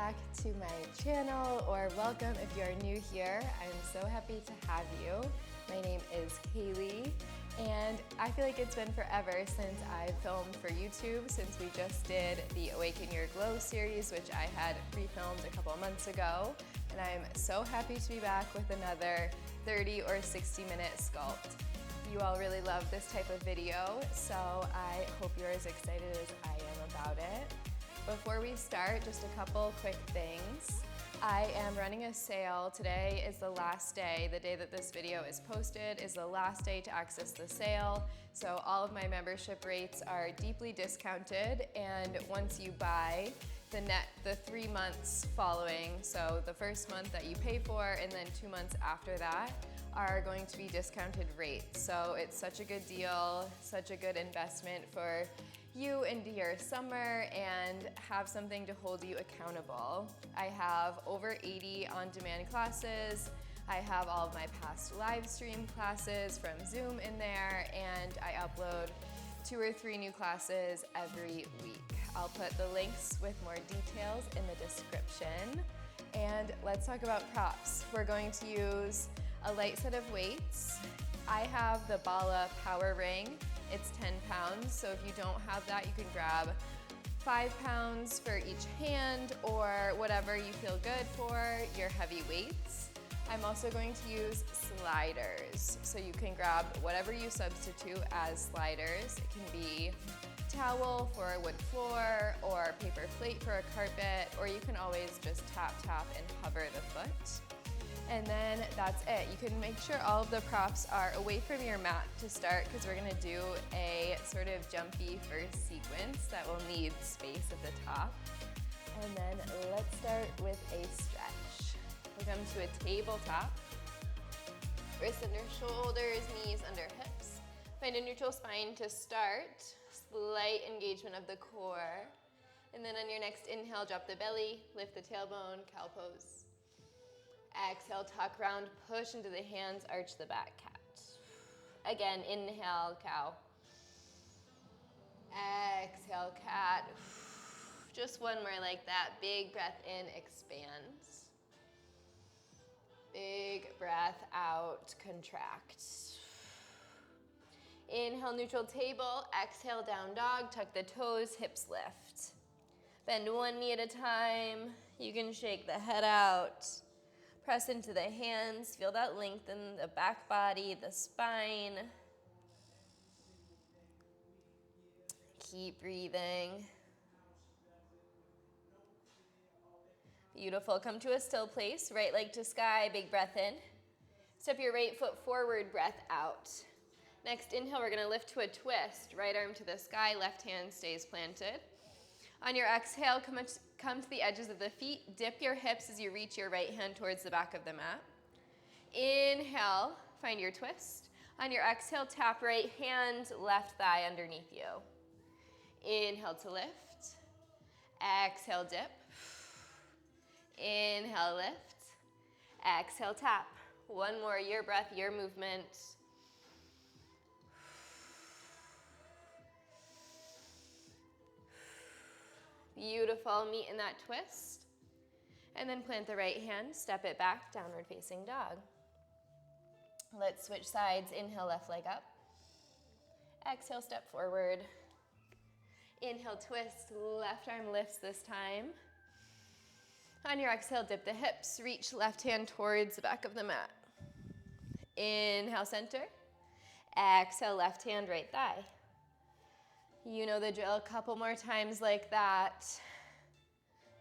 back to my channel, or welcome if you're new here. I'm so happy to have you. My name is Kaylee, and I feel like it's been forever since I've filmed for YouTube, since we just did the Awaken Your Glow series, which I had pre-filmed a couple months ago. And I'm so happy to be back with another 30 or 60 minute sculpt. You all really love this type of video, so I hope you're as excited as I am about it. Before we start, just a couple quick things. I am running a sale. Today is the last day. The day that this video is posted is the last day to access the sale. So all of my membership rates are deeply discounted, and once you buy, the 3 months following, so the first month that you pay for and then 2 months after that, are going to be discounted rates. So it's such a good deal, such a good investment for you into your summer, and have something to hold you accountable. I have over 80 on-demand classes. I have all of my past live stream classes from Zoom in there, and I upload 2 or 3 new classes every week. I'll put the links with more details in the description. And let's talk about props. We're going to use a light set of weights. I have the Bala Power Ring. It's 10 pounds, so if you don't have that, you can grab 5 pounds for each hand, or whatever you feel good for your heavy weights. I'm also going to use sliders, so you can grab whatever you substitute as sliders. It can be towel for a wood floor, or paper plate for a carpet, or you can always just tap, tap, and hover the foot. And then that's it. You can make sure all of the props are away from your mat to start, because we're gonna do a sort of jumpy first sequence that will need space at the top. And then let's start with a stretch. We'll come to a tabletop. Wrists under shoulders, knees under hips. Find a neutral spine to start. Slight engagement of the core. And then on your next inhale, drop the belly, lift the tailbone, cow pose. Exhale, tuck round, push into the hands, arch the back, cat. Again, inhale, cow. Exhale, cat. Just one more like that. Big breath in, expand. Big breath out, contract. Inhale, neutral table. Exhale, down dog. Tuck the toes, hips lift. Bend one knee at a time. You can shake the head out. Press into the hands. Feel that lengthen the back body, the spine. Keep breathing. Beautiful. Come to a still place. Right leg to sky. Big breath in. Step your right foot forward. Breath out. Next inhale, we're going to lift to a twist. Right arm to the sky. Left hand stays planted. On your exhale, come to the edges of the feet. Dip your hips as you reach your right hand towards the back of the mat. Inhale, find your twist. On your exhale, tap right hand, left thigh underneath you. Inhale to lift. Exhale, dip. Inhale, lift. Exhale, tap. One more, your breath, your movement. Beautiful, meet in that twist. And then plant the right hand, step it back, downward facing dog. Let's switch sides. Inhale, left leg up. Exhale, step forward. Inhale, twist, left arm lifts this time. On your exhale, dip the hips, reach left hand towards the back of the mat. Inhale, center. Exhale, left hand, right thigh. You know the drill, a couple more times like that.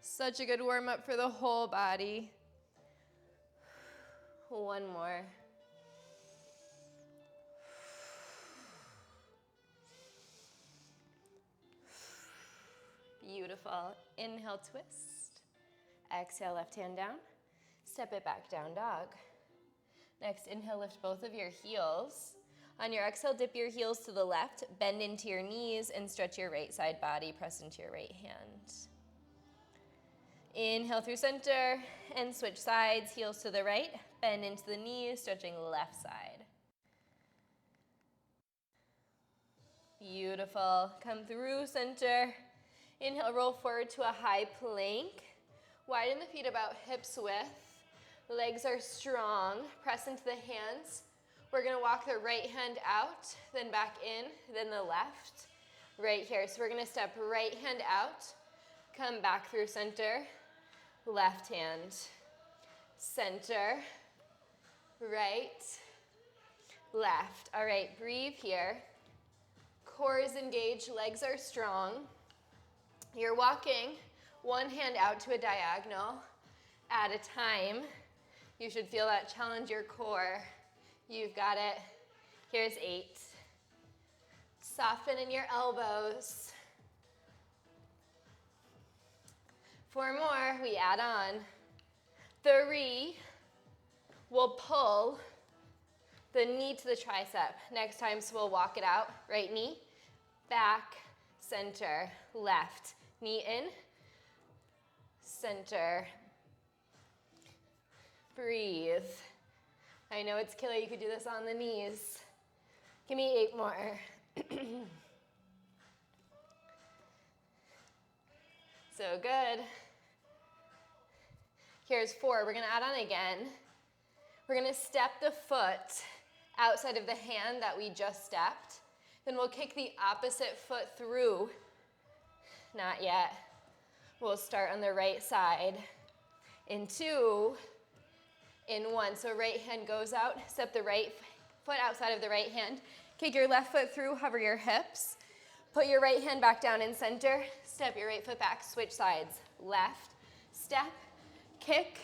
Such a good warm up for the whole body. One more. Beautiful. Inhale, twist. Exhale, left hand down. Step it back, down dog. Next, inhale, lift both of your heels. On your exhale, dip your heels to the left, bend into your knees, and stretch your right side body. Press into your right hand. Inhale through center, and switch sides, heels to the right, bend into the knees, stretching left side. Beautiful. Come through center. Inhale, roll forward to a high plank. Widen the feet about hips width. Legs are strong. Press into the hands. We're gonna walk the right hand out, then back in, then the left. Right here. So we're gonna step right hand out, come back through center, left hand, center, right, left. All right, breathe here. Core is engaged, legs are strong. You're walking one hand out to a diagonal at a time. You should feel that challenge your core. You've got it. Here's 8. Soften in your elbows. 4 more, we add on. 3, we'll pull the knee to the tricep. Next time, so we'll walk it out. Right knee, back, center, left. Knee in, center. Breathe. I know it's killer, you could do this on the knees. Give me 8 more. So good. Here's 4, we're gonna add on again. We're gonna step the foot outside of the hand that we just stepped. Then we'll kick the opposite foot through. Not yet. We'll start on the right side. In 2, in 1. So right hand goes out, step the right foot outside of the right hand. Kick your left foot through, hover your hips. Put your right hand back down in center. Step your right foot back, switch sides. Left, step, kick,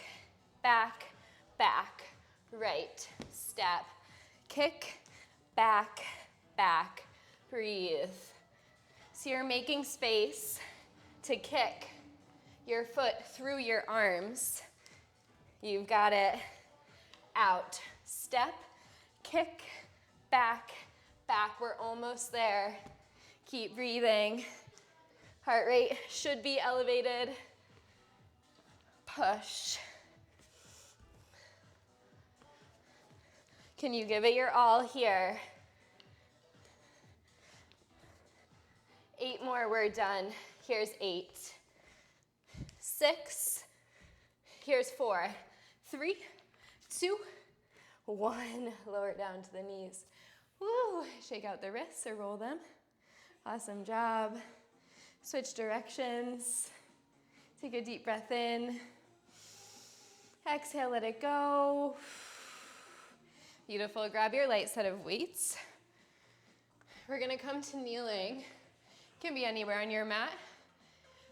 back, back, right, step, kick, back, back, breathe. So you're making space to kick your foot through your arms. You've got it. Out, step, kick, back, back. We're almost there. Keep breathing. Heart rate should be elevated. Push. Can you give it your all here? 8 more, we're done. Here's 8. 6. Here's 4. 3, 2, 1. Lower it down to the knees. Woo. Shake out the wrists or roll them. Awesome job. Switch directions. Take a deep breath in. Exhale, let it go. Beautiful. Grab your light set of weights. We're gonna come to kneeling. Can be anywhere on your mat.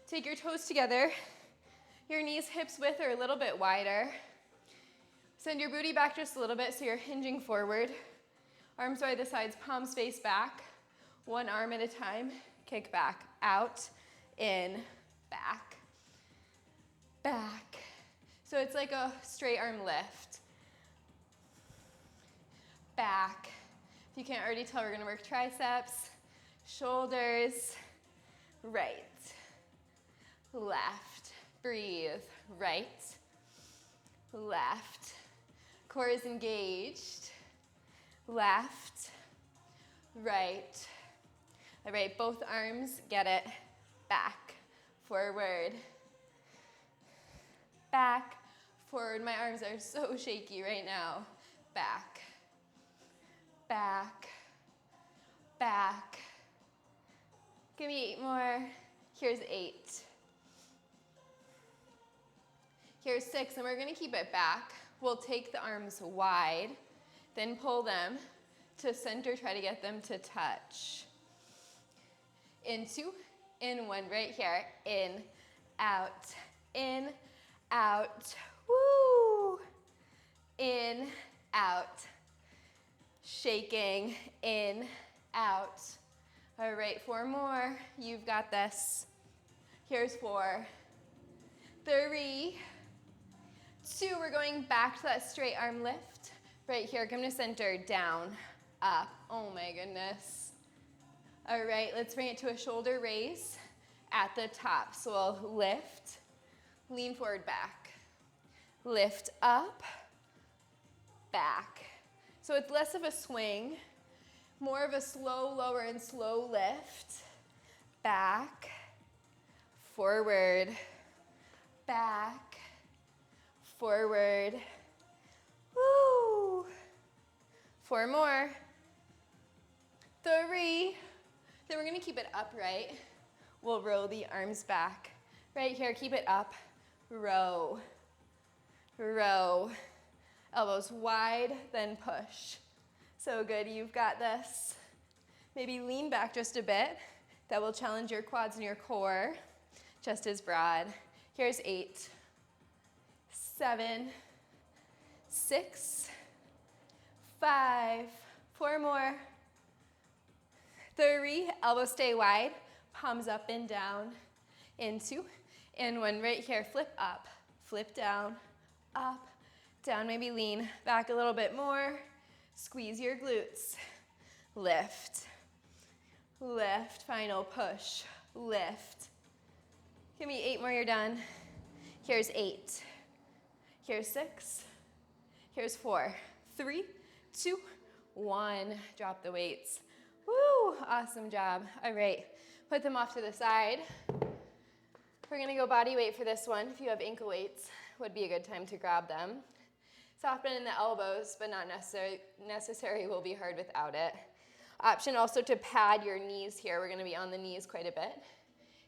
Take your toes together. Your knees, hips width are a little bit wider. Send your booty back just a little bit so you're hinging forward. Arms by the sides, palms face back. One arm at a time. Kick back, out, in, back, back. So it's like a straight arm lift. Back. If you can't already tell, we're gonna work triceps, shoulders, right, left. Breathe, right, left. Core is engaged. Left, right. All right, both arms, get it. Back, forward. Back, forward. My arms are so shaky right now. Back, back, back. Give me 8 more. Here's 8. Here's 6, and we're gonna keep it back. We'll take the arms wide, then pull them to center, try to get them to touch. In 2, in 1, right here. In, out, woo. In, out. Shaking, in, out. All right, 4 more. You've got this. Here's 4, 3, 2. We're going back to that straight arm lift. Right here, come to center, down, up. Oh my goodness. All right, let's bring it to a shoulder raise at the top. So we'll lift, lean forward, back. Lift up, back. So it's less of a swing, more of a slow lower and slow lift. Back, forward, back, forward. Woo. 4 more. 3. Then we're gonna keep it upright. We'll roll the arms back. Right here, keep it up. Row, row. Elbows wide, then push. So good, you've got this. Maybe lean back just a bit. That will challenge your quads and your core. Just as broad. Here's 8, 7, 6, 5, 4 more. 3, elbows stay wide, palms up and down. In 2, in 1, right here, flip up, flip down, up, down, maybe lean back a little bit more. Squeeze your glutes. Lift, lift, final push, lift. Give me 8 more, you're done. Here's 8, here's 6, here's 4, 3, 2, 1. Drop the weights. Woo, awesome job. All right, put them off to the side. We're gonna go body weight for this one. If you have ankle weights, would be a good time to grab them. Soften in the elbows, but not necessary, will be hard without it. Option also to pad your knees here. We're gonna be on the knees quite a bit.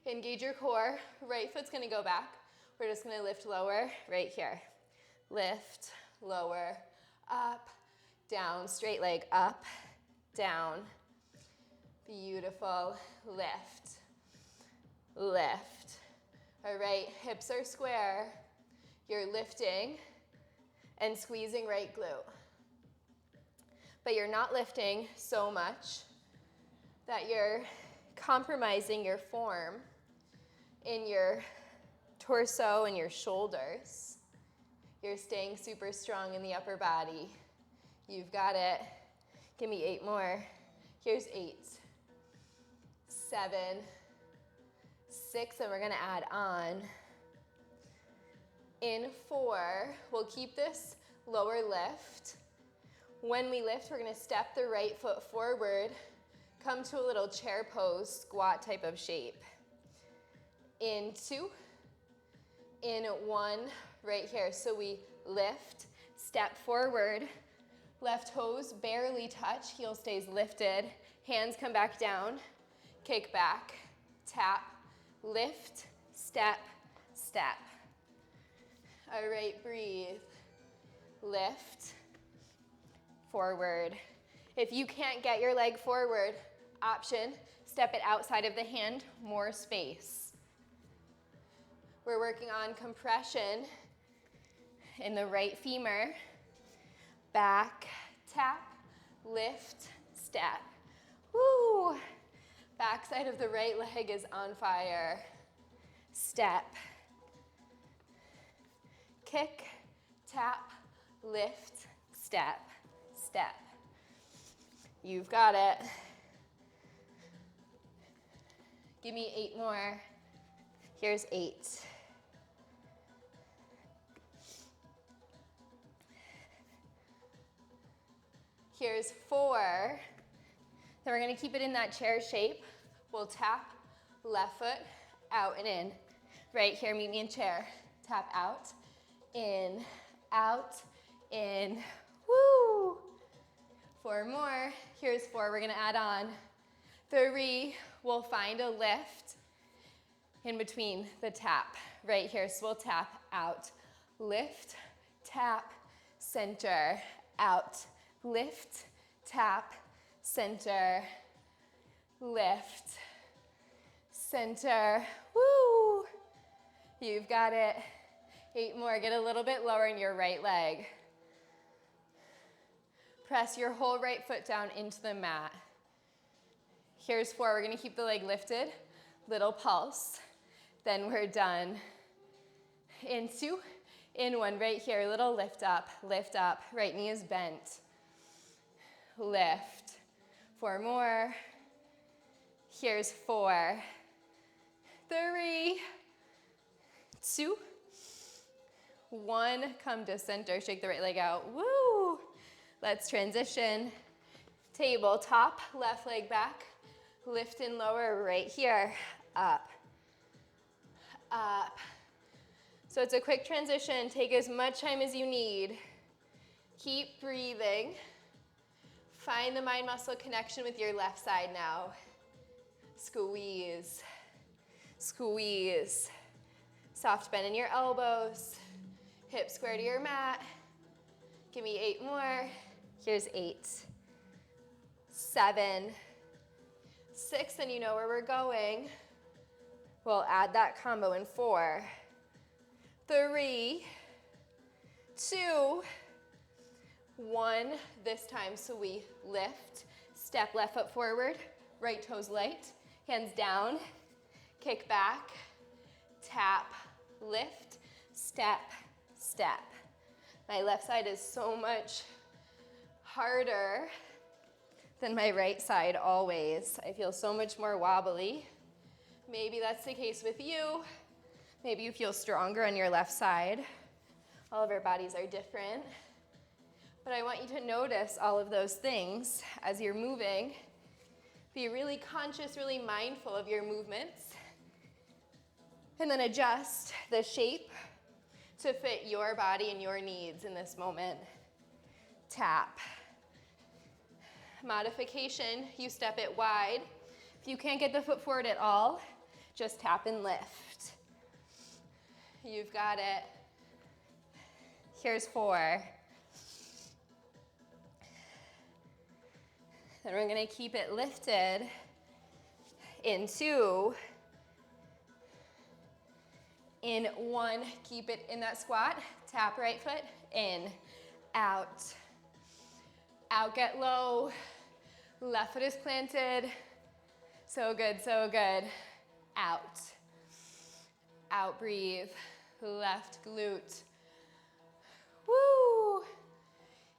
Engage your core. Right foot's gonna go back. We're just gonna lift lower right here. Lift, lower, up, down, straight leg, up, down. Beautiful. Lift, lift. All right, hips are square. You're lifting and squeezing right glute. But you're not lifting so much that you're compromising your form in your torso and your shoulders. You're staying super strong in the upper body. You've got it. Give me 8 more. Here's 8, 7, 6, and we're gonna add on. In 4, we'll keep this lower lift. When we lift, we're gonna step the right foot forward, come to a little chair pose, squat type of shape. In 2, in 1, right here. So we lift, step forward, left toes barely touch, heel stays lifted, hands come back down, kick back, tap, lift, step, step. All right, breathe. Lift, forward. If you can't get your leg forward, option, step it outside of the hand, more space. We're working on compression in the right femur. Back, tap, lift, step. Woo! Backside of the right leg is on fire. Step. Kick, tap, lift, step, step. You've got it. Give me 8 more. Here's 8. Here's 4. Then we're gonna keep it in that chair shape. We'll tap left foot, out and in. Right here, meet me in chair. Tap out, in, woo. 4 more, here's 4, we're gonna add on. 3, we'll find a lift in between the tap, right here. So we'll tap out, lift, tap, center, out, lift, tap, center, lift, center, woo. You've got it. 8 more, get a little bit lower in your right leg. Press your whole right foot down into the mat. Here's 4, we're gonna keep the leg lifted, little pulse, then we're done. In 2, in 1, right here, little lift up, right knee is bent. Lift, 4 more. Here's 4, 3, 2, 1, come to center, shake the right leg out, woo! Let's transition. Tabletop, left leg back, lift and lower right here, up, up, So it's a quick transition. Take as much time as you need. Keep breathing. Find the mind-muscle connection with your left side now. Squeeze, squeeze. Soft bend in your elbows. Hips square to your mat. Give me 8 more. Here's 8, 7, 6, and you know where we're going. We'll add that combo in 4, 3, 2, 1. This time, so we lift, step left foot forward, right toes light, hands down, kick back, tap, lift, step, step. My left side is so much harder than my right side always. I feel so much more wobbly. Maybe that's the case with you. Maybe you feel stronger on your left side. All of our bodies are different. But I want you to notice all of those things as you're moving. Be really conscious, really mindful of your movements. And then adjust the shape to fit your body and your needs in this moment. Tap. Modification, you step it wide. If you can't get the foot forward at all, just tap and lift. You've got it. Here's 4. Then we're gonna keep it lifted in 2. In 1, keep it in that squat. Tap right foot, in, out. Out, get low. Left foot is planted. So good, so good. Out. Out, breathe. Left glute. Woo!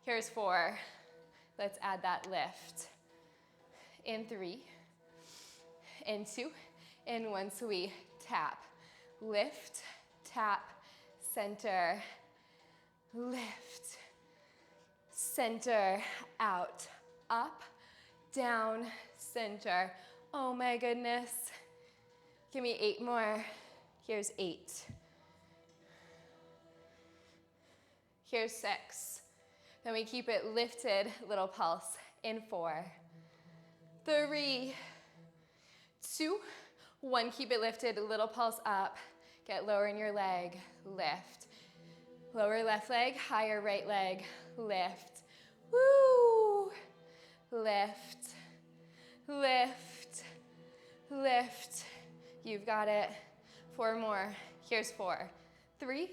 Here's 4. Let's add that lift. In 3, in 2, in 1, so we tap. Lift, tap, center, lift, center, out, up, down, center. Oh my goodness. Give me 8 more. Here's 8. Here's 6. Then we keep it lifted, little pulse, in 4, 3, 2, 1, keep it lifted, little pulse up. Get lower in your leg, lift. Lower left leg, higher right leg, lift. Woo! Lift, lift, lift. You've got it. 4 more. Here's 4, 3,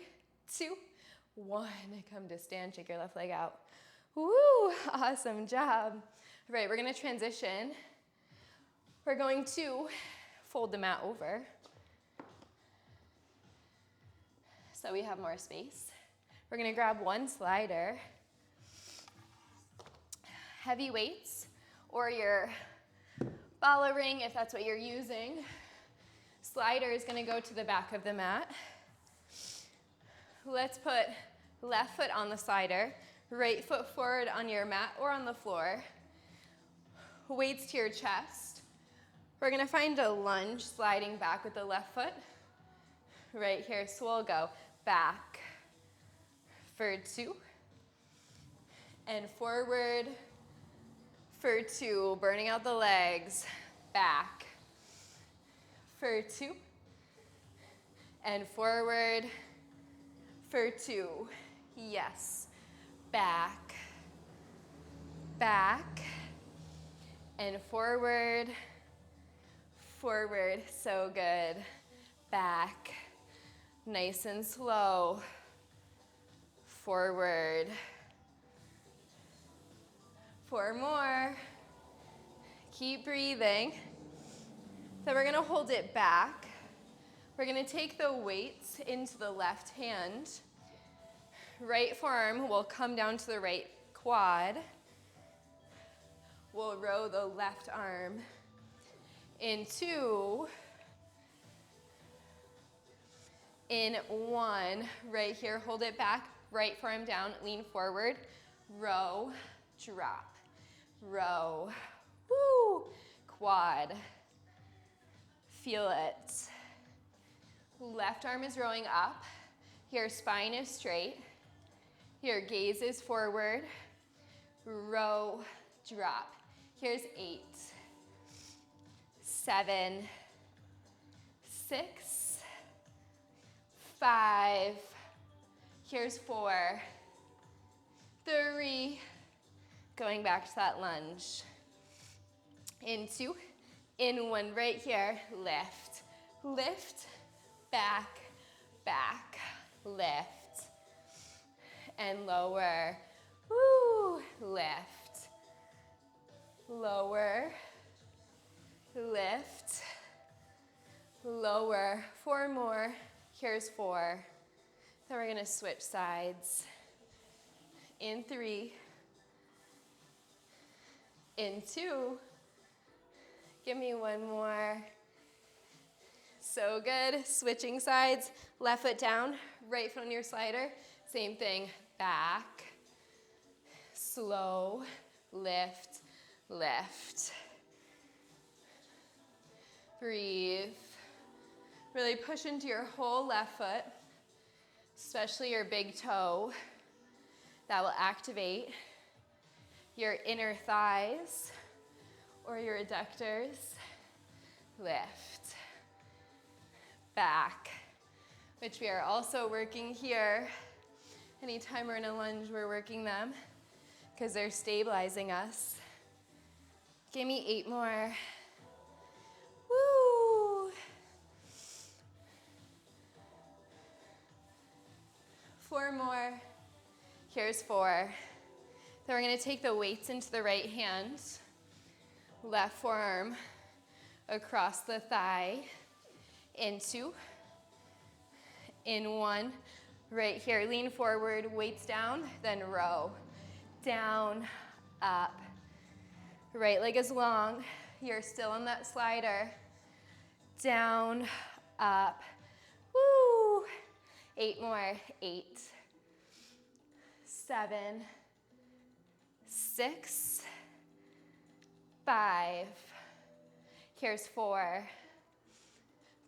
2, 1. Come to stand, shake your left leg out. Woo! Awesome job. All right, we're gonna transition. We're going to fold the mat over so we have more space. We're gonna grab 1 slider, heavy weights, or your bala ring if that's what you're using. Slider is gonna go to the back of the mat. Let's put left foot on the slider, right foot forward on your mat or on the floor. Weights to your chest. We're gonna find a lunge, sliding back with the left foot. Right here, so we'll go back for 2, and forward for 2, burning out the legs, back for 2, and forward for 2, yes, back, back, and forward, forward, so good, back, nice and slow, forward, 4 more, keep breathing. Then we're gonna hold it back. We're gonna take the weights into the left hand. Right forearm will come down to the right quad. We'll row the left arm in 2, in 1, right here, hold it back, right forearm down, lean forward, row, drop, row, woo, quad, feel it. Left arm is rowing up, Your spine is straight. Your gaze is forward. Row, drop. Here's 8, 7, 6, 5. Here's 4, 3. Going back to that lunge. In 2, in 1 right here. Lift, lift, back, back, lift. And lower. Woo, lift. Lower, lift, lower. 4 more. Here's 4. Then we're gonna switch sides. In 3, in 2, give me 1 more. So good. Switching sides. Left foot down, right foot on your slider. Same thing. Back, slow, lift, lift. Breathe. Really push into your whole left foot, especially your big toe. That will activate your inner thighs or your adductors. Lift. Back, which we are also working here. Anytime we're in a lunge, we're working them because they're stabilizing us. Give me 8 more. Woo! 4 more. Here's 4. Then we're gonna take the weights into the right hand. Left forearm across the thigh. In 2. In 1. Right here, lean forward, weights down, then row. Down, up. Right leg is long. You're still on that slider. Down, up. Woo! 8 more. 8, 7, 6, 5. Here's 4,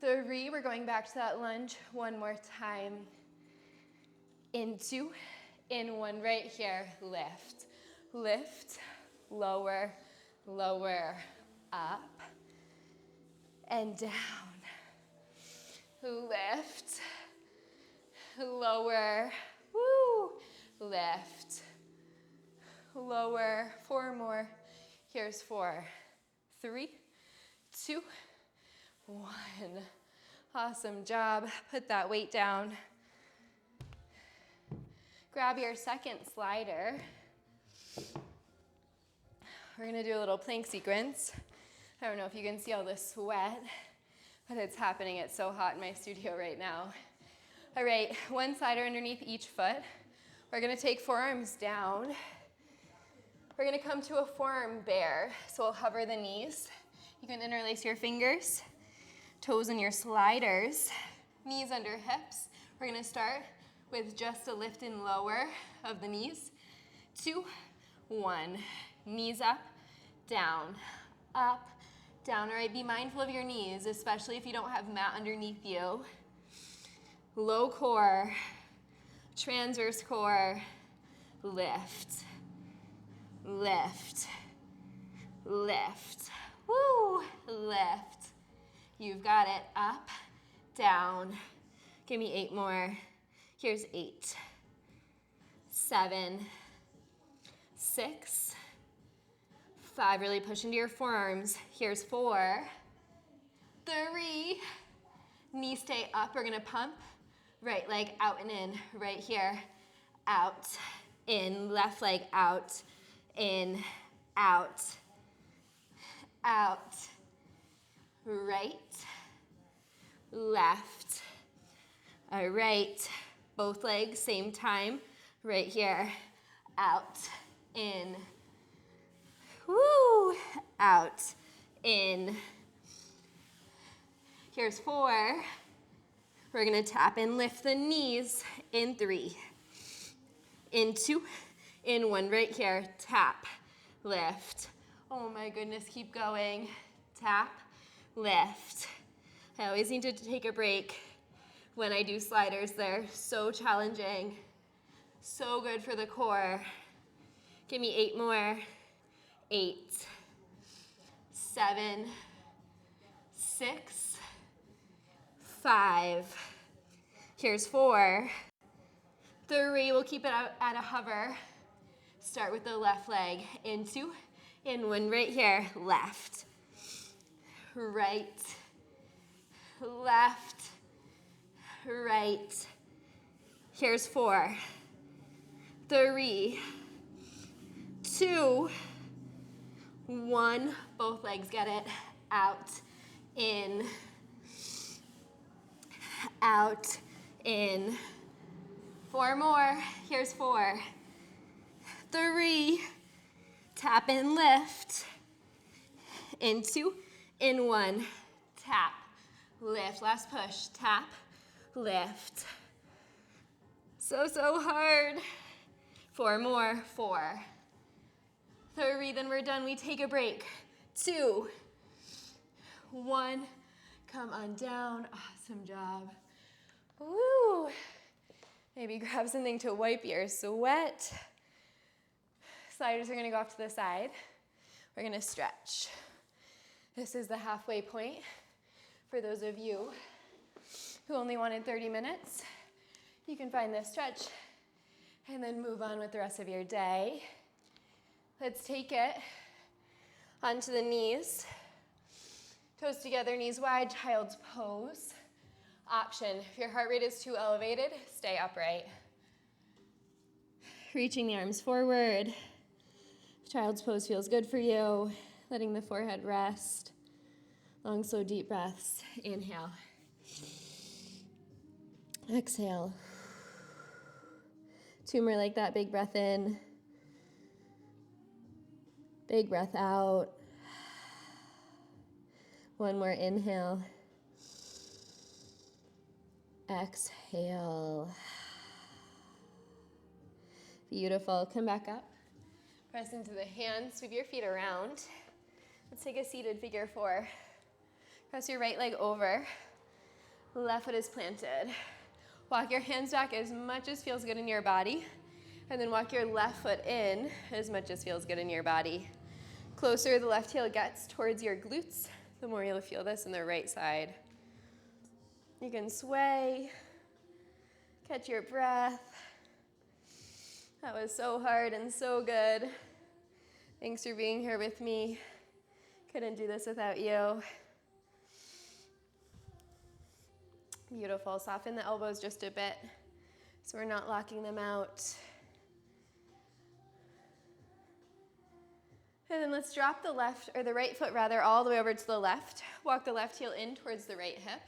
3. We're going back to that lunge 1 more time. In 2, in 1 right here. Lift, lift, lower, lower, up, and down. Lift, lower, woo, lift, lower. 4 more. Here's 4, 3, 2, 1. Awesome job. Put that weight down. Grab your second slider. We're gonna do a little plank sequence. I don't know if you can see all the sweat, but it's happening. It's so hot in my studio right now. All right, 1 slider underneath each foot. We're gonna take forearms down. We're gonna come to a forearm bear. So we'll hover the knees. You can interlace your fingers, toes in your sliders, knees under hips. We're gonna start with just a lift and lower of the knees. 2, 1. Knees up, down, up, down. All right, be mindful of your knees, especially if you don't have mat underneath you. Low core, transverse core, lift, lift, lift. Woo, lift. You've got it. Up, down. Give me 8 more. Here's 8, 7, 6, 5. Really push into your forearms. Here's 4, 3. Knees stay up. We're gonna pump. Right leg out and in. Right here. Out, in. Left leg out, in, out, out. Right, left. All right. Both legs, same time. Right here. Out, in. Woo! Out, in. Here's 4. We're gonna tap and lift the knees in 3. In 2, in 1 right here. Tap, lift. Oh my goodness, keep going. Tap, lift. I always need to take a break. when I do sliders. They're so challenging, so good for the core. Give me 8 more. 8, 7, 6, 5. Here's 4, 3. We'll keep it out at a hover. Start with the left leg. Into, in one right here. Left, right, left, right. Here's 4, 3, 2, 1. Both legs get it. Out, in, out, in. 4 more. Here's 4, 3. Tap and lift. Into, in 1. Tap, lift. Last push. Tap, lift. So hard. 4 more. 4, 3. Then we're done. We take a break. 2, 1. Come on down. Awesome job. Woo. Maybe grab something to wipe your sweat. Sliders are going to go off to the side. We're going to stretch. This is the halfway point for those of you who only wanted 30 minutes. You can find this stretch and then move on with the rest of your day. Let's take it onto the knees. Toes together, knees wide, child's pose. Option, if your heart rate is too elevated, stay upright. Reaching the arms forward. Child's pose feels good for you. Letting the forehead rest. Long, slow, deep breaths. Inhale. Exhale. 2 more like that. Big breath in. Big breath out. 1 more inhale. Exhale. Beautiful. Come back up. Press into the hands. Sweep your feet around. Let's take a seated figure 4. Press your right leg over. Left foot is planted. Walk your hands back as much as feels good in your body. And then walk your left foot in as much as feels good in your body. Closer the left heel gets towards your glutes, the more you'll feel this in the right side. You can sway, catch your breath. That was so hard and so good. Thanks for being here with me. Couldn't do this without you. Beautiful. Soften the elbows just a bit so we're not locking them out. And then let's drop the left, or the right foot rather, all the way over to the left. Walk the left heel in towards the right hip.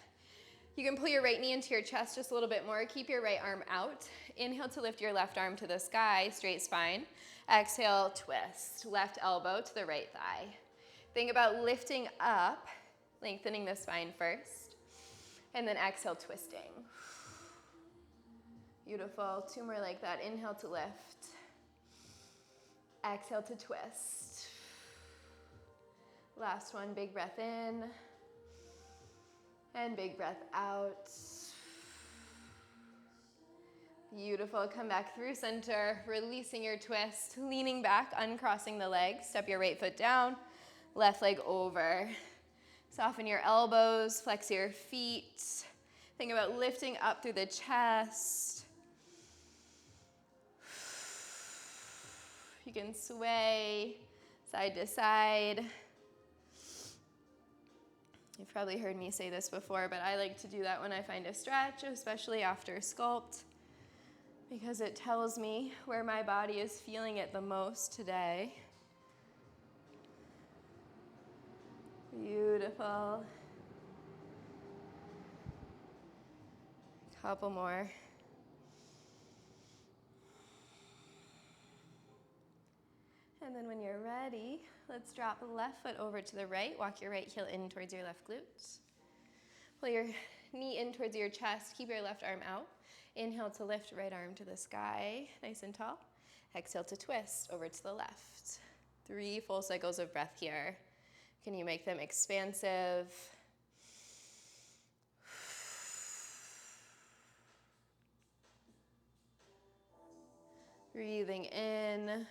You can pull your right knee into your chest just a little bit more. Keep your right arm out. Inhale to lift your left arm to the sky, straight spine. Exhale, twist. Left elbow to the right thigh. Think about lifting up, lengthening the spine first. And then exhale, twisting. Beautiful. 2 more like that. Inhale to lift. Exhale to twist. Last one, big breath in. And big breath out. Beautiful. Come back through center, releasing your twist, leaning back, uncrossing the legs. Step your right foot down, left leg over. Soften your elbows, flex your feet. Think about lifting up through the chest. You can sway side to side. You've probably heard me say this before, but I like to do that when I find a stretch, especially after sculpt, because it tells me where my body is feeling it the most today. Beautiful. Couple more. And then when you're ready, let's drop the left foot over to the right. Walk your right heel in towards your left glute. Pull your knee in towards your chest. Keep your left arm out. Inhale to lift, right arm to the sky, nice and tall. Exhale to twist over to the left. 3 full cycles of breath here. Can you make them expansive? Breathing in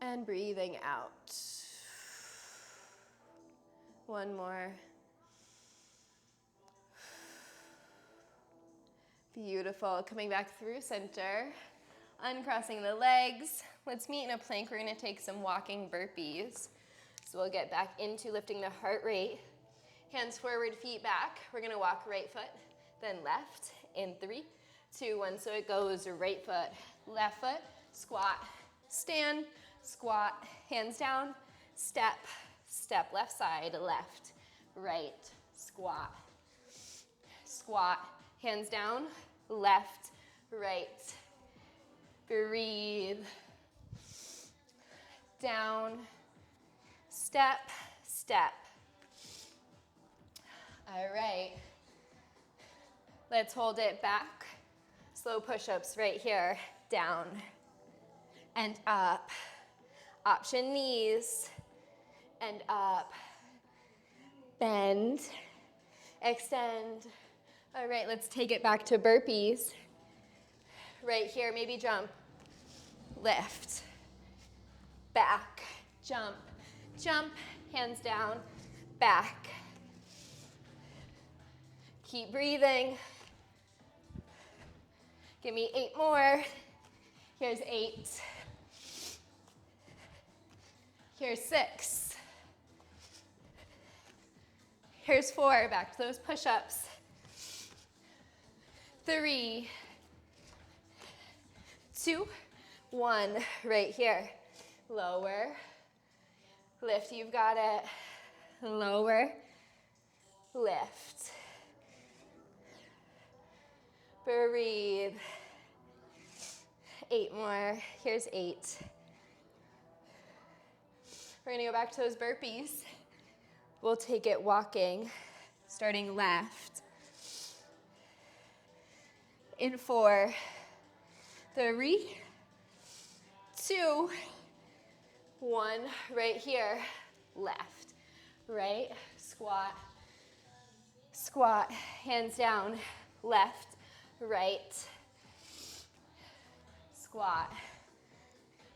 and breathing out. One more. Beautiful. Coming back through center, uncrossing the legs. Let's meet in a plank. We're going to take some walking burpees. So we'll get back into lifting the heart rate. Hands forward, feet back. We're going to walk right foot, then left in 3, 2, 1. So it goes right foot, left foot, squat, stand, squat, hands down, step, step, left side, left, right, squat, squat, hands down, left, right, breathe, down, step, step. All right, let's hold it back. Slow push-ups right here, down and up. Option knees and up. Bend, extend. All right, let's take it back to burpees. Right here, maybe jump, lift, back, jump, jump, hands down, back. Keep breathing. Give me 8 more. Here's 8. Here's 6. Here's 4. Back to those push-ups. 3, 2, 1. Right here. Lower. Lift. You've got it. Lower. Lift. Breathe. 8 more. Here's 8. We're gonna go back to those burpees. We'll take it walking, starting left. In 4, 3, 2, 1. Right here. Left, right, squat, squat, hands down, left, right, squat,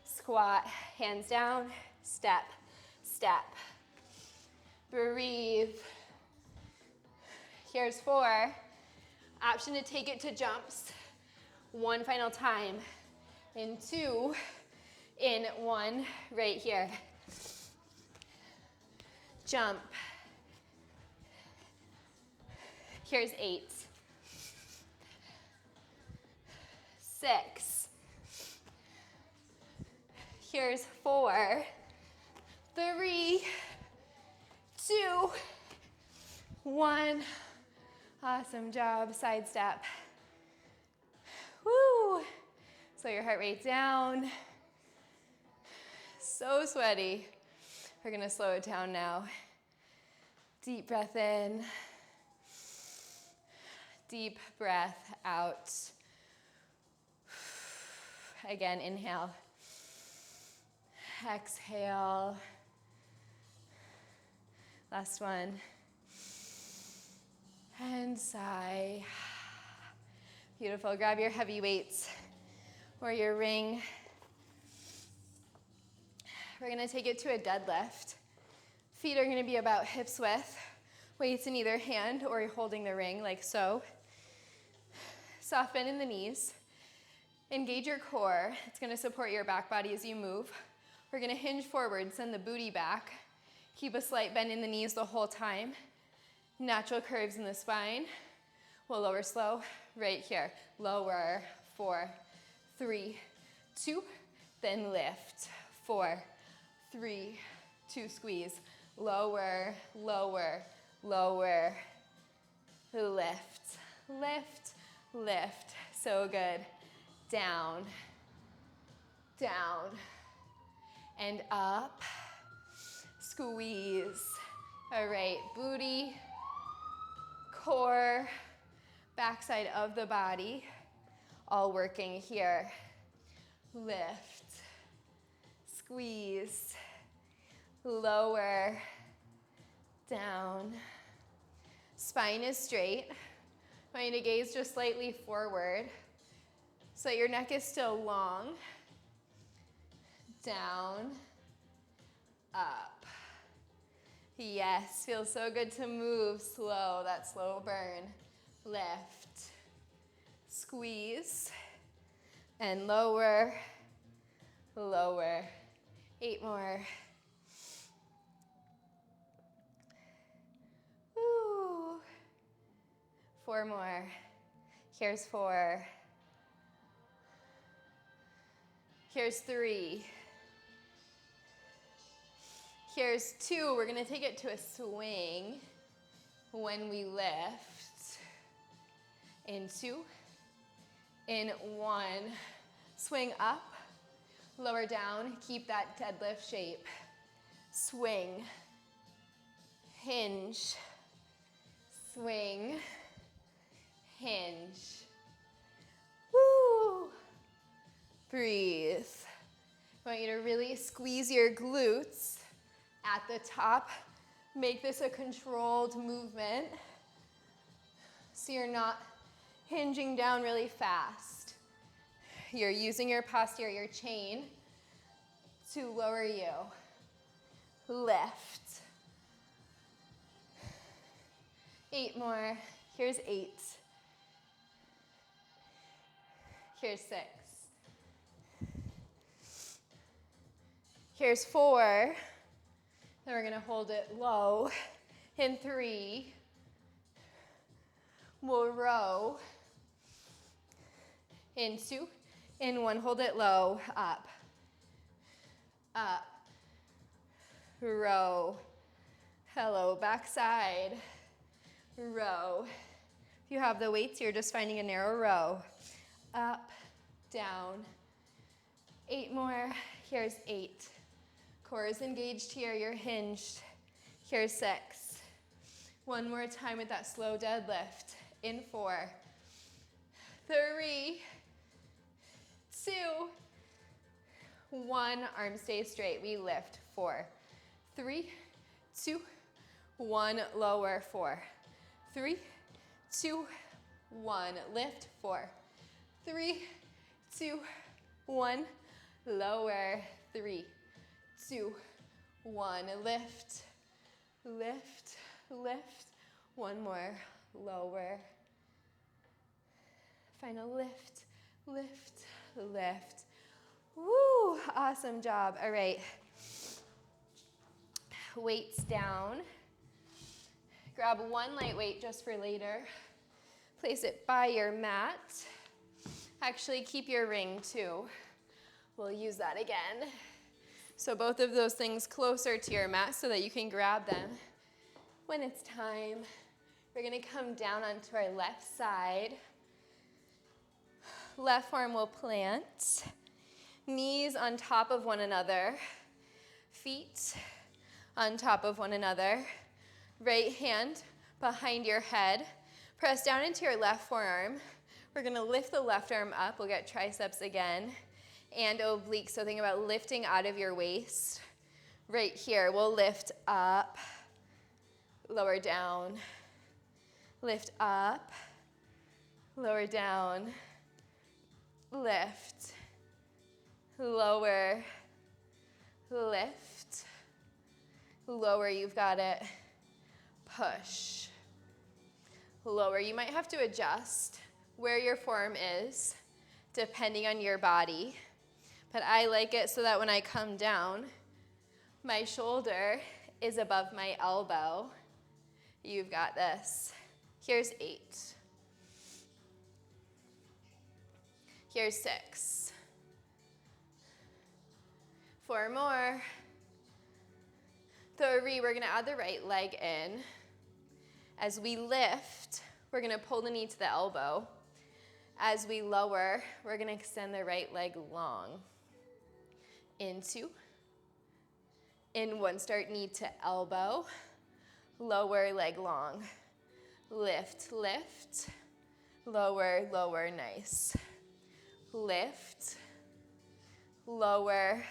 squat, hands down, step, step. Breathe. Here's 4. Option to take it to jumps. 1 final time. In 2, in 1, right here. Jump. Here's 8. 6. Here's 4. 3, 2, 1. Awesome job. Side step. Woo! Slow your heart rate down. So sweaty. We're gonna slow it down now. Deep breath in. Deep breath out. Again, inhale. Exhale. Last one. And sigh. Beautiful. Grab your heavy weights or your ring. We're gonna take it to a deadlift. Feet are gonna be about hips width. Weights in either hand or you're holding the ring like so. Soft bend in the knees. Engage your core. It's gonna support your back body as you move. We're gonna hinge forward, send the booty back. Keep a slight bend in the knees the whole time. Natural curves in the spine. We'll lower slow right here. Lower, 4, 3, 2, then lift. 4, 3, 2, squeeze. Lower, lower, lower. Lift, lift, lift. So good. Down, down, and up. Squeeze. All right, booty, core, backside of the body, all working here. Lift, squeeze, lower, down. Spine is straight. I want you to gaze just slightly forward. so that your neck is still long. Down, up. Yes, feels so good to move slow, that slow burn. Lift, squeeze, and lower, lower. 8 more. Woo. 4 more. Here's 4. Here's 3. Here's 2. We're gonna take it to a swing when we lift. In 2, in 1. Swing up, lower down, keep that deadlift shape. Swing, hinge, swing, hinge. Woo! Breathe. I want you to really squeeze your glutes at the top. Make this a controlled movement so you're not hinging down really fast. You're using your posterior chain to lower you. Lift. 8 more. Here's 8. Here's 6. Here's 4. Then we're gonna hold it low. In 3, we'll row. In 2, in 1, hold it low, up, up, row, hello, backside, row. If you have the weights, you're just finding a narrow row. Up, down. 8 more, here's 8. Core is engaged here, you're hinged. Here's 6. 1 more time with that slow deadlift. In 4, 3, 2, 1. Arms stay straight, we lift. 4, 3, 2, 1. Lower. 4, 3, 2, 1. Lift. 4, 3, 2, 1. Lower. 3, 2, 1. Lift, lift, lift. 1 more. Lower. Final lift, lift, lift. Woo, awesome job. All right. Weights down. Grab 1 light weight just for later. Place it by your mat. Actually, keep your ring too. We'll use that again. So both of those things closer to your mat so that you can grab them when it's time. We're gonna come down onto our left side. Left forearm will plant. Knees on top of one another. Feet on top of one another. Right hand behind your head. Press down into your left forearm. We're gonna lift the left arm up. We'll get triceps again. And oblique, so think about lifting out of your waist. Right here, we'll lift up, lower down, lift up, lower down, lift, lower, lift, lower, you've got it, push, lower. You might have to adjust where your forearm is, depending on your body. But I like it so that when I come down, my shoulder is above my elbow. You've got this. Here's 8. Here's 6. 4 more. 3, we're gonna add the right leg in. As we lift, we're gonna pull the knee to the elbow. As we lower, we're gonna extend the right leg long. In 2, in 1, start knee to elbow, lower leg long, lift, lift, lower, lower, nice, lift, lower,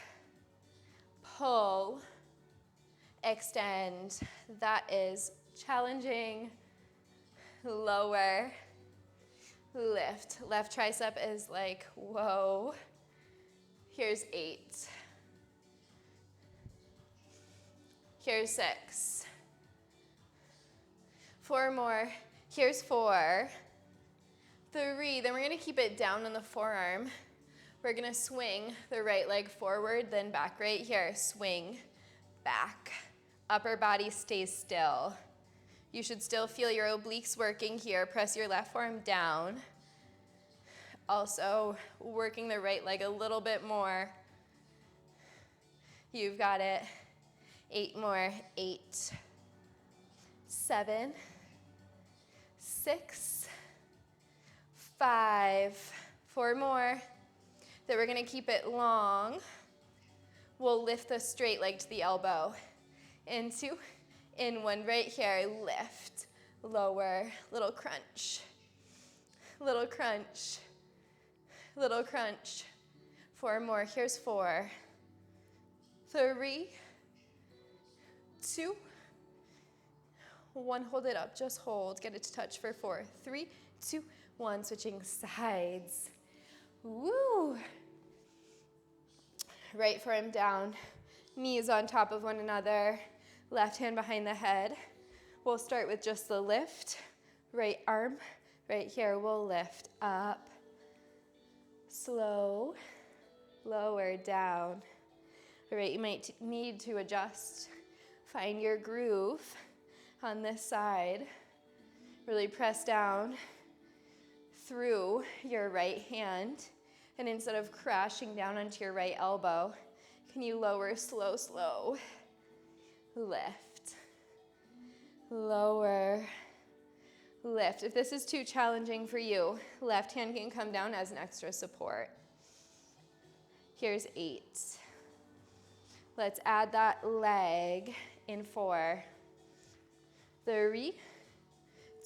pull, extend, that is challenging, lower, lift. Left tricep is like, whoa. Here's 8. Here's 6. 4 more. Here's 4. 3. Then we're gonna keep it down on the forearm. We're gonna swing the right leg forward, then back. Right here, swing, back. Upper body stays still. You should still feel your obliques working here. Press your left forearm down. Also, working the right leg a little bit more. You've got it. 8 more. 8, 7, 6, 5. 4 more. Then we're gonna keep it long. We'll lift the straight leg to the elbow. Into, in 1 right here, lift, lower, little crunch, little crunch, little crunch. 4 more, here's 4, 3, 2, 1, hold it up, just hold, get it to touch for 4, 3, 2, 1, switching sides. Woo! Right forearm down, knees on top of one another, left hand behind the head. We'll start with just the lift. Right arm, right here, we'll lift up, slow, lower, down. All right, you might need to adjust. Find your groove on this side. Really press down through your right hand. And instead of crashing down onto your right elbow, can you lower, slow, slow? Lift, lower, lift. If this is too challenging for you, left hand can come down as an extra support. Here's 8. Let's add that leg in 4, 3,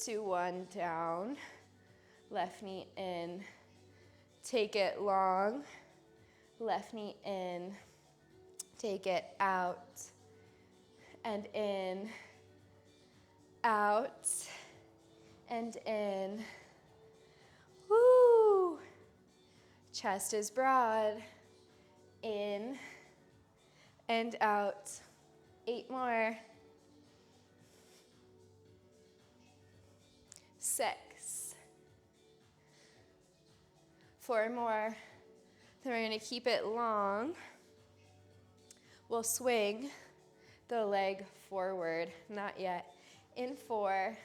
2, 1, down, left knee in, take it long, left knee in, take it out, and in, out, and in. Woo! Chest is broad, in, and out. 8 more. 6. 4 more. Then we're going to keep it long. We'll swing the leg forward. Not yet. In 4,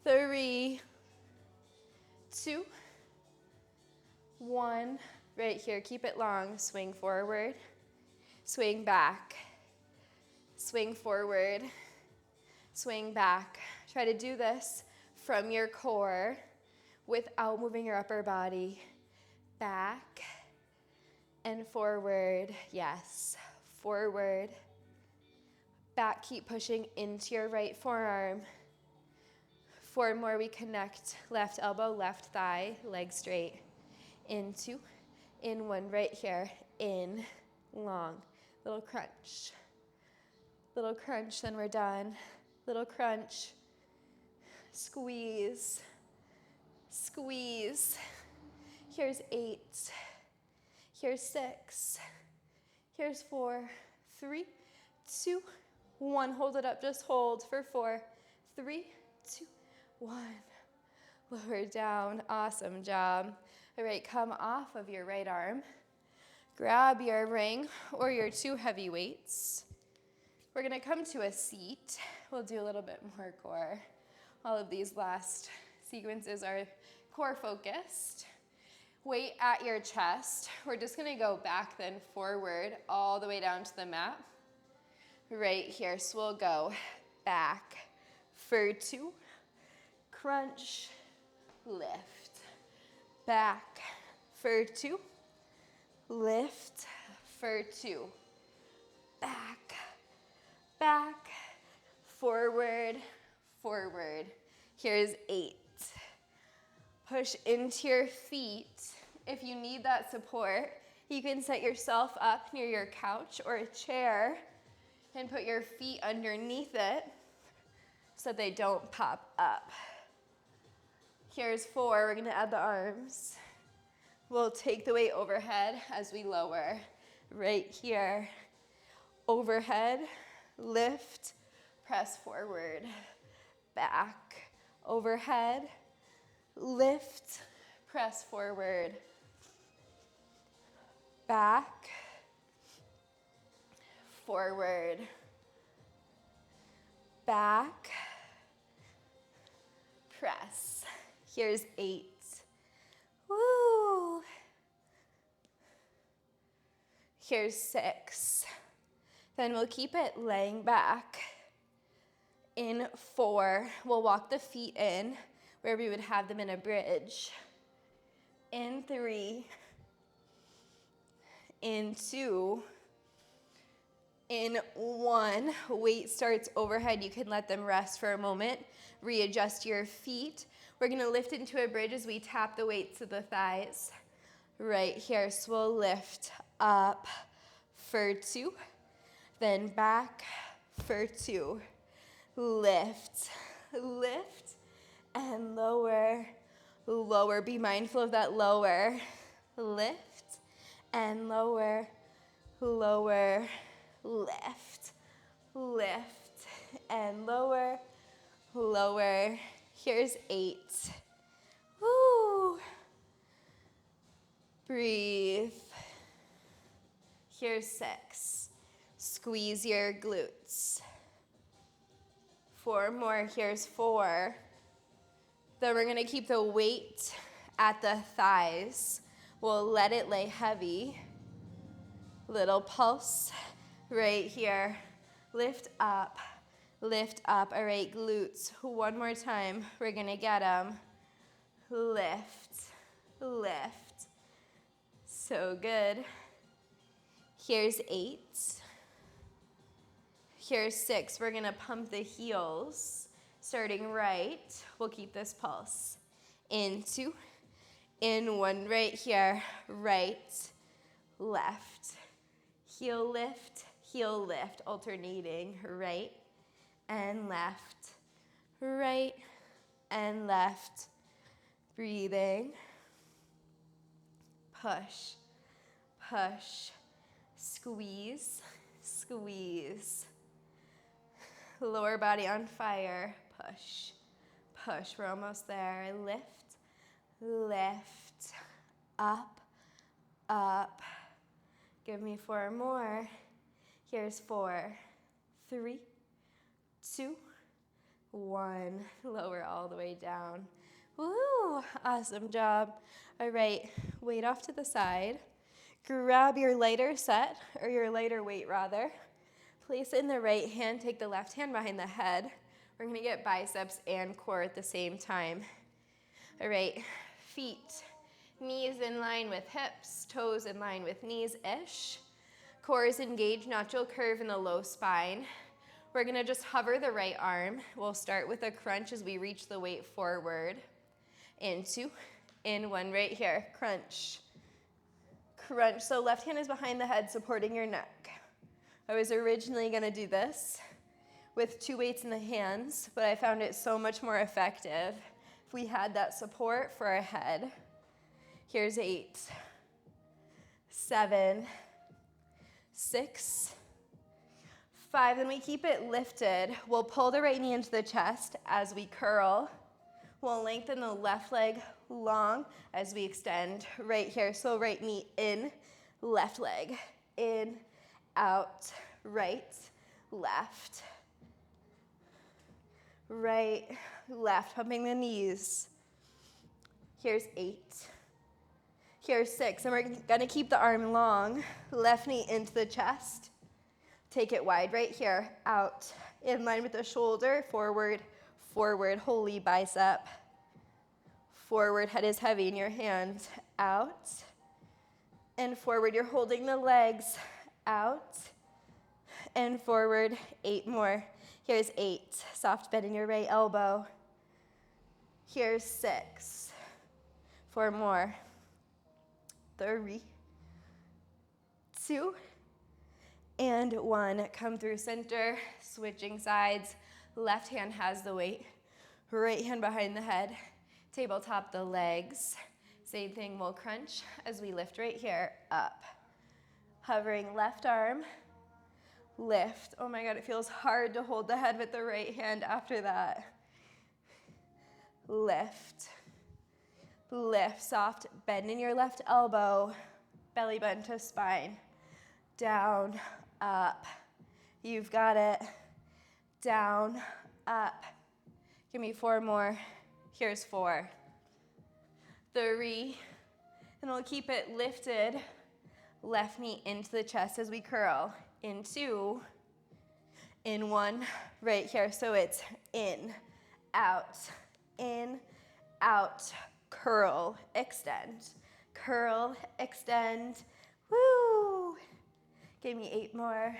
3, 2, 1. Right here. Keep it long. Swing forward. Swing back. Swing forward. Swing back. Try to do this from your core without moving your upper body. Back and forward. Yes. Forward. Back. Keep pushing into your right forearm. 4 more. We connect. Left elbow, left thigh, leg straight. Into, in 1 right here. In, long. Little crunch. Little crunch, then we're done. Little crunch. Squeeze. Squeeze. Here's 8. Here's 6. Here's 4. 3, 2, 1. Hold it up. Just hold for 4. 3, 2, 1. Lower down. Awesome job. All right, come off of your right arm. Grab your ring or your 2 heavy weights. We're going to come to a seat. We'll do a little bit more core. All of these last sequences are core focused. Weight at your chest. We're just going to go back then forward all the way down to the mat. Right here. So we'll go back for 2. Crunch. Lift. Back for 2. Lift for 2. Back. Back. Forward. Forward. Here's 8. Push into your feet. If you need that support, you can set yourself up near your couch or a chair and put your feet underneath it so they don't pop up. Here's 4, we're gonna add the arms. We'll take the weight overhead as we lower. Right here, overhead, lift, press forward, back, overhead, lift, press forward, back, forward, back, press. Here's 8. Woo! Here's 6. Then we'll keep it laying back. In 4, we'll walk the feet in where we would have them in a bridge. In 3, in 2, in 1, weight starts overhead. You can let them rest for a moment. Readjust your feet. We're gonna lift into a bridge as we tap the weight to the thighs. Right here, so we'll lift up for 2, then back for 2. Lift, lift, and lower, lower. Be mindful of that lower. Lift, and lower, lower, lift, lift, and lower, lower. Here's 8. Woo! Breathe. Here's 6. Squeeze your glutes. 4 more. Here's 4. Then we're gonna keep the weight at the thighs. We'll let it lay heavy. Little pulse right here. Lift up, lift up. All right, glutes. 1 more time. We're gonna get them. Lift, lift. So good. Here's 8. Here's 6. We're gonna pump the heels. Starting right, we'll keep this pulse. In 2, in 1, right here. Right, left. Heel lift, alternating. Right and left, right and left. Breathing. Push, push, squeeze, squeeze. Lower body on fire. Push, push. We're almost there. Lift, lift, up, up. Give me 4 more. Here's 4, 3, 2, 1. Lower all the way down. Woo! Awesome job. All right, weight off to the side. Grab your lighter set, or your lighter weight rather. Place it in the right hand, take the left hand behind the head. We're gonna get biceps and core at the same time. All right, feet, knees in line with hips, toes in line with knees-ish. Core is engaged, natural curve in the low spine. We're gonna just hover the right arm. We'll start with a crunch as we reach the weight forward. In 2, in 1, right here, crunch. Crunch, so left hand is behind the head, supporting your neck. I was originally gonna do this with 2 weights in the hands, but I found it so much more effective if we had that support for our head. Here's 8, 7, 6, 5, then we keep it lifted. We'll pull the right knee into the chest as we curl. We'll lengthen the left leg long as we extend right here. So right knee in, left leg in, out, right, left, right, left, pumping the knees. Here's 8. Here's 6, and we're gonna keep the arm long. Left knee into the chest. Take it wide right here, out, in line with the shoulder, forward, forward, holy bicep. Forward, head is heavy in your hands, out, and forward. You're holding the legs, out, and forward. 8 more. Here's 8, soft bend in your right elbow. Here's 6, 4 more. 3, 2, and 1. Come through center, switching sides. Left hand has the weight, right hand behind the head. Tabletop the legs. Same thing, we'll crunch as we lift right here, up. Hovering left arm, lift. Oh my God, it feels hard to hold the head with the right hand after that. Lift. Lift, soft bend in your left elbow, belly button to spine. Down, up. You've got it. Down, up. Give me 4 more. Here's 4. 3. And we'll keep it lifted. Left knee into the chest as we curl. In 2. In 1. Right here. So it's in, out, curl, extend. Curl, extend. Woo! Give me 8 more.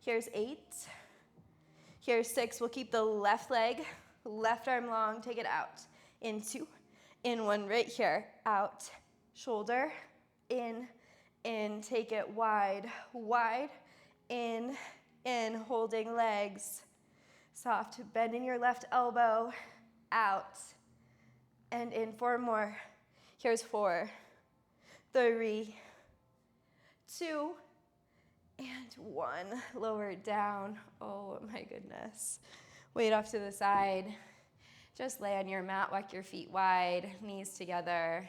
Here's 8. Here's 6. We'll keep the left leg, left arm long, take it out. In 2, in 1 right here. Out, shoulder, in, take it wide, wide, in, holding legs. Soft, bend in your left elbow, out, and in. 4 more. Here's 4, 3, 2, and 1. Lower it down. Oh my goodness. Weight off to the side. Just lay on your mat, walk your feet wide, knees together.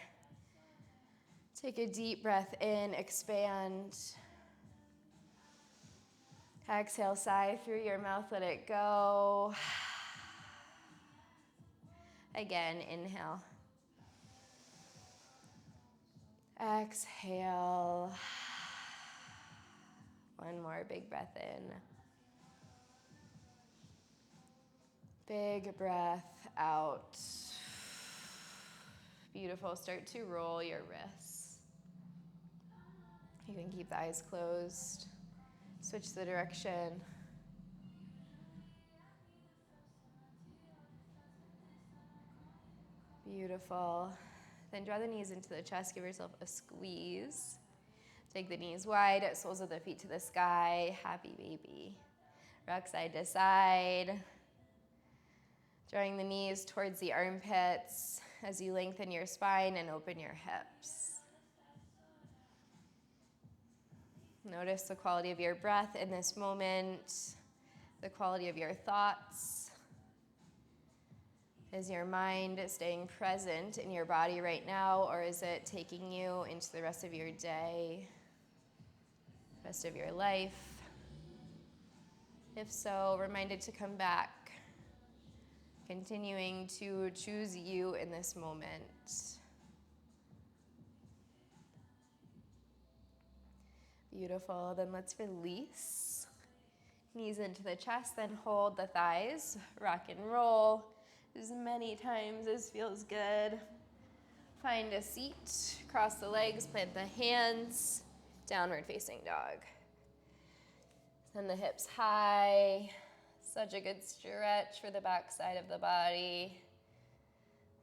Take a deep breath in, expand. Exhale, sigh through your mouth, let it go. Again, inhale. Exhale. 1 more big breath in. Big breath out. Beautiful. Start to roll your wrists. You can keep the eyes closed. Switch the direction. Beautiful. Then draw the knees into the chest. Give yourself a squeeze. Take the knees wide, soles of the feet to the sky. Happy baby. Rock side to side. Drawing the knees towards the armpits as you lengthen your spine and open your hips. Notice the quality of your breath in this moment, the quality of your thoughts. Is your mind staying present in your body right now, or is it taking you into the rest of your day, rest of your life? If so, reminded to come back, continuing to choose you in this moment. Beautiful. Then let's release. Knees into the chest, then hold the thighs. Rock and roll as many times as feels good. Find a seat, cross the legs, plant the hands, downward facing dog. Send the hips high. Such a good stretch for the back side of the body.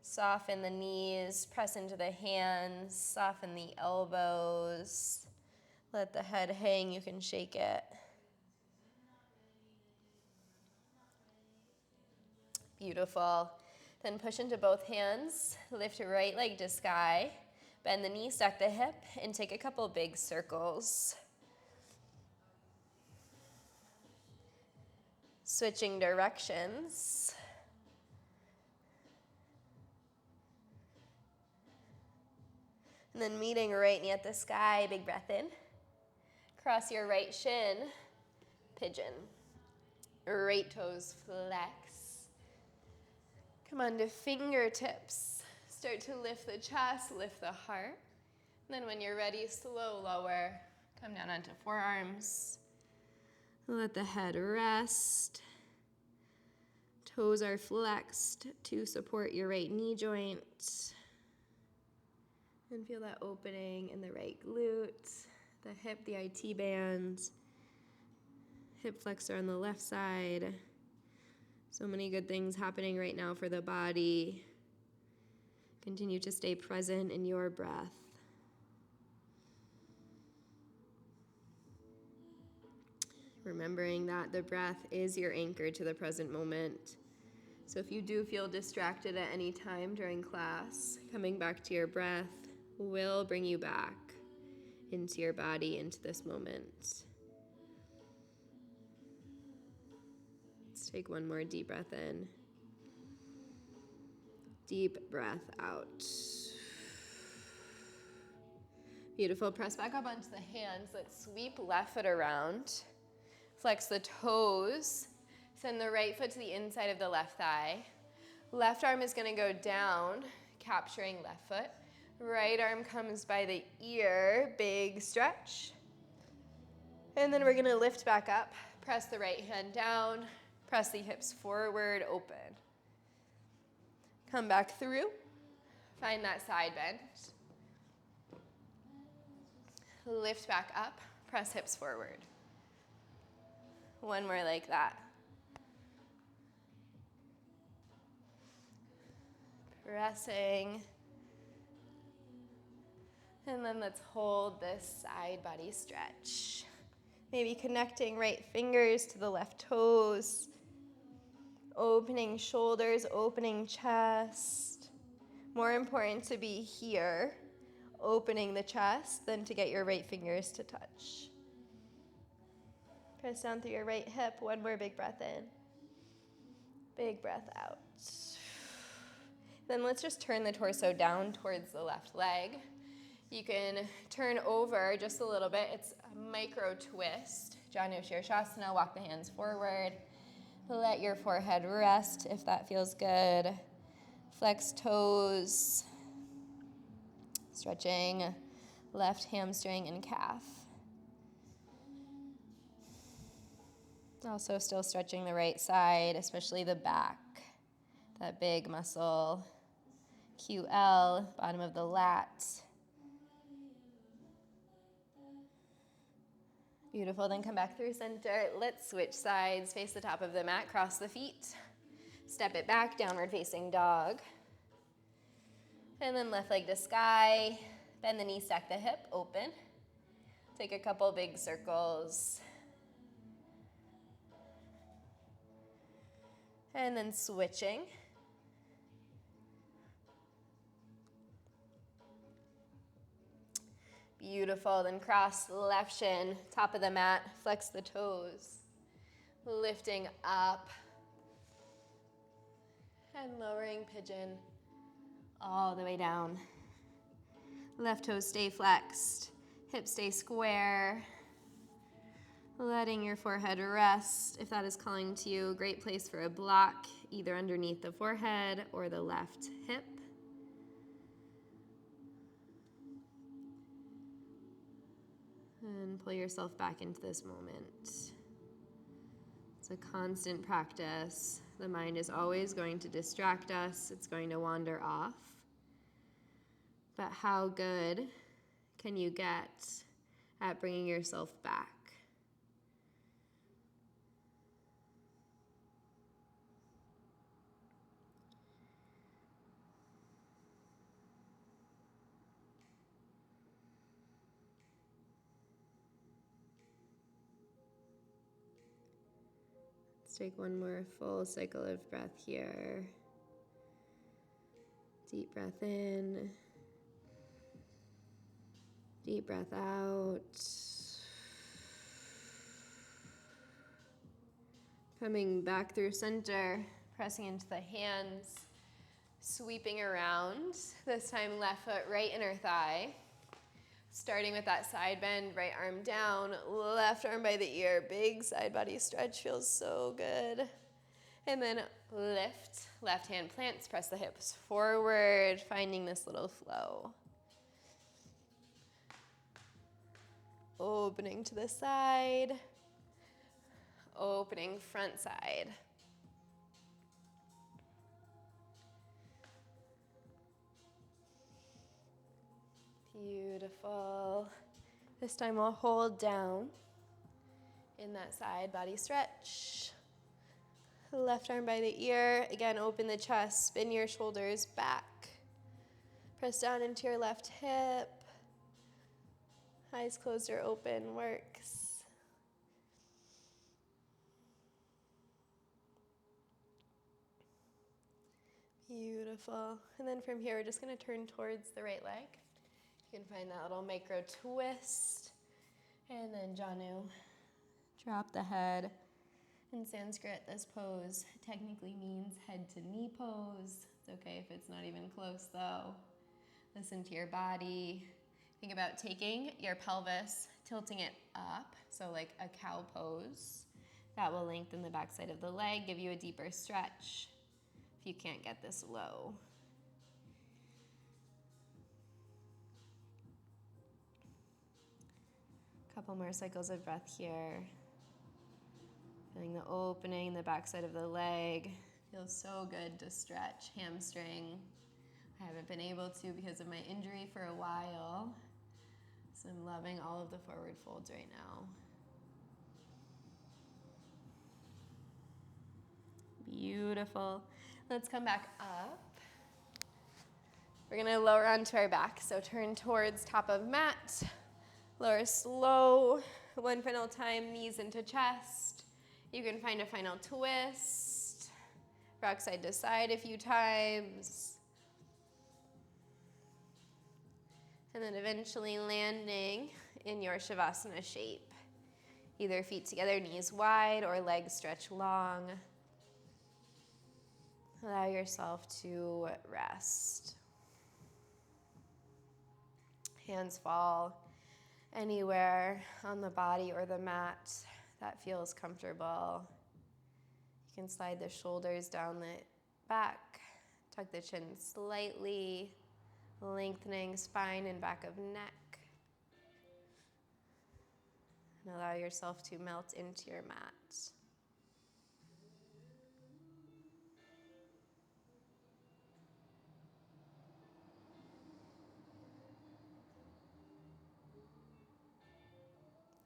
Soften the knees, press into the hands, soften the elbows. Let the head hang, you can shake it. Beautiful. Then push into both hands, lift your right leg to sky, bend the knee, stack the hip, and take a couple big circles. Switching directions. And then meeting right knee at the sky, big breath in. Cross your right shin, pigeon. Right toes flex. Come on to fingertips. Start to lift the chest, lift the heart. And then when you're ready, slow lower. Come down onto forearms. Let the head rest. Toes are flexed to support your right knee joint. And feel that opening in the right glute, the hip, the IT band, hip flexor on the left side. So many good things happening right now for the body. Continue to stay present in your breath. Remembering that the breath is your anchor to the present moment. So if you do feel distracted at any time during class, coming back to your breath will bring you back into your body, into this moment. Let's take one more deep breath in. Deep breath out. Beautiful. Press back up onto the hands. Let's sweep left foot around. Flex the toes. Send the right foot to the inside of the left thigh. Left arm is going to go down, capturing left foot. Right arm comes by the ear, big stretch. And then we're going to lift back up. Press the right hand down. Press the hips forward, open. Come back through. Find that side bend. Lift back up. Press hips forward. One more like that. Pressing. And then let's hold this side body stretch. Maybe connecting right fingers to the left toes. Opening shoulders, opening chest. More important to be here, opening the chest, than to get your right fingers to touch. Press down through your right hip. One more big breath in. Big breath out. Then let's just turn the torso down towards the left leg. You can turn over just a little bit. It's a micro twist. Janu Shirshasana, walk the hands forward. Let your forehead rest if that feels good. Flex toes. Stretching left hamstring and calf. Also still stretching the right side, especially the back. That big muscle. QL, bottom of the lat. Beautiful, then come back through center. Let's switch sides, face the top of the mat, cross the feet. Step it back, downward facing dog. And then left leg to sky. Bend the knee, stack the hip, open. Take a couple big circles. And then switching. Beautiful, then cross left shin, top of the mat, flex the toes. Lifting up. And lowering pigeon all the way down. Left toes stay flexed, hips stay square. Letting your forehead rest. If that is calling to you, a great place for a block, either underneath the forehead or the left hip. And pull yourself back into this moment. It's a constant practice. The mind is always going to distract us. It's going to wander off. But how good can you get at bringing yourself back? Let's take one more full cycle of breath here. Deep breath in. Deep breath out. Coming back through center, pressing into the hands, sweeping around. This time left foot, right inner thigh. Starting with that side bend, right arm down, left arm by the ear. Big side body stretch, feels so good. And then lift, left hand plants, press the hips forward, finding this little flow. Opening to the side, opening front side. Beautiful. This time we'll hold down in that side body stretch. Left arm by the ear. Again, open the chest, spin your shoulders back. Press down into your left hip. Eyes closed or open works. Beautiful. And then from here, we're just gonna turn towards the right leg. You can find that little micro twist. And then Janu, drop the head. In Sanskrit, this pose technically means head to knee pose. It's okay if it's not even close though. Listen to your body. Think about taking your pelvis, tilting it up, so like a cow pose. That will lengthen the backside of the leg, give you a deeper stretch if you can't get this low. Couple more cycles of breath here. Feeling the opening in the backside of the leg. Feels so good to stretch hamstring. I haven't been able to because of my injury for a while. So I'm loving all of the forward folds right now. Beautiful. Let's come back up. We're gonna lower onto our back. So turn towards top of mat. Lower slow. One final time, knees into chest. You can find a final twist. Rock side to side a few times. And then eventually landing in your Shavasana shape. Either feet together, knees wide, or legs stretch long. Allow yourself to rest. Hands fall anywhere on the body or the mat that feels comfortable. You can slide the shoulders down the back, tuck the chin slightly, lengthening spine and back of neck. And allow yourself to melt into your mat.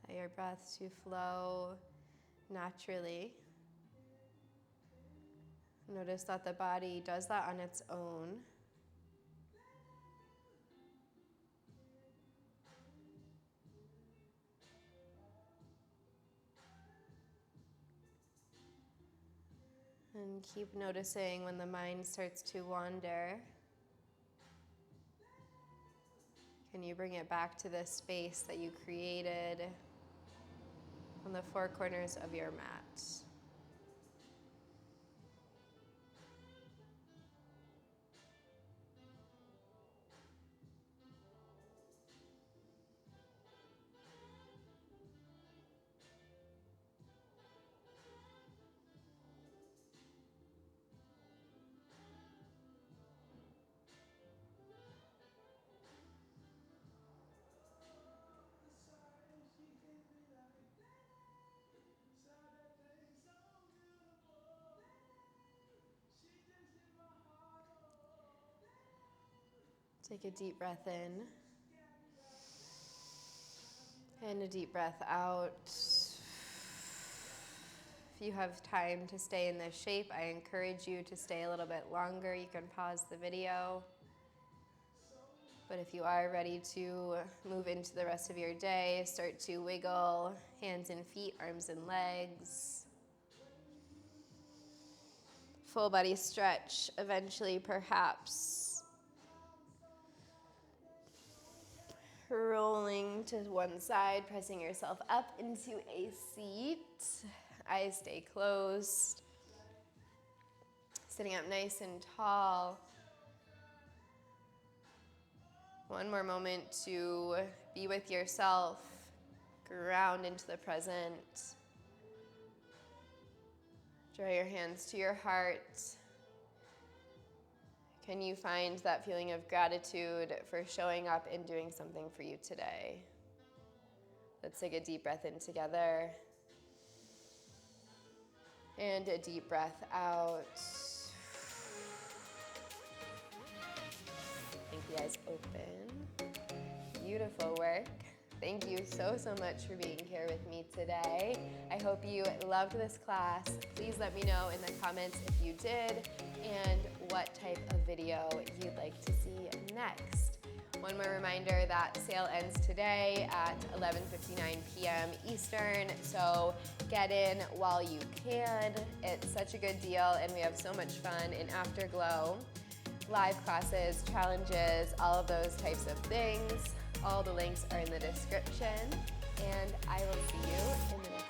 Allow your breath to flow naturally. Notice that the body does that on its own. And keep noticing when the mind starts to wander. Can you bring it back to the space that you created on the four corners of your mat? Take a deep breath in and a deep breath out. If you have time to stay in this shape, I encourage you to stay a little bit longer. You can pause the video. But if you are ready to move into the rest of your day, start to wiggle hands and feet, arms and legs. Full body stretch, eventually perhaps rolling to one side, pressing yourself up into a seat. Eyes stay closed. Sitting up nice and tall. One more moment to be with yourself, ground into the present. Draw your hands to your heart. Can you find that feeling of gratitude for showing up and doing something for you today? Let's take a deep breath in together. And a deep breath out. Keep the eyes open. Beautiful work. Thank you so much for being here with me today. I hope you loved this class. Please let me know in the comments if you did and what type of video you'd like to see next. One more reminder that sale ends today at 11:59 p.m. Eastern, so get in while you can. It's such a good deal, and we have so much fun in Afterglow. Live classes, challenges, all of those types of things. All the links are in the description, and I will see you in the next